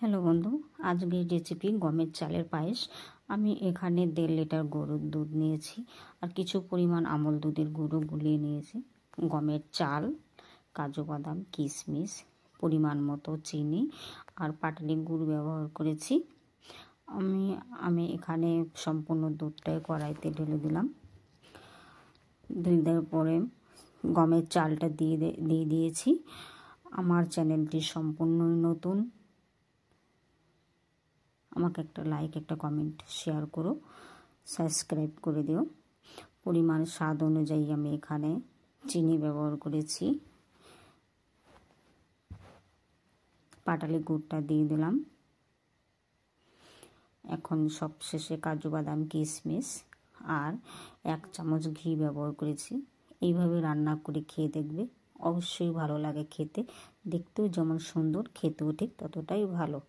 Hello বন্ধু, আজকের recipe গমের চালের পায়েস। আমি এখানে 1.5 লিটার গরুর দুধ নিয়েছি আর কিছু পরিমাণ আমল দুধের গুঁড়ো গুলিয়ে নিয়েছি, গমের চাল, কাজু বাদাম, কিশমিশ, পরিমাণ মতো চিনি আর পাটালি গুড় ব্যবহার করেছি। আমি এখানে সম্পূর্ণ দুধটাই কড়াইতে ঢেলে দিলাম। ঢেলে দেওয়ার পরে গমের চালটা দিয়ে দিয়েছি। আমার চ্যানেলটি সম্পূর্ণই নতুন, আমাকে একটা লাইক, একটা কমেন্ট, শেয়ার করো, সাবস্ক্রাইব করে দিও। পরিমাণ স্বাদ অনুযায়ী আমি এখানে চিনি ব্যবহার করেছি। পাটালি গুড়টা দিয়ে দিলাম। এখন সবশেষে কাজু বাদাম, কিশমিশ আর 1 চামচ ঘি ব্যবহার করেছি। এইভাবে রান্না করে খেয়ে দেখবে, অবশ্যই ভালো লাগে খেতে। দেখতেও যেমন সুন্দর, খেতেও ঠিক ততটাই ভালো।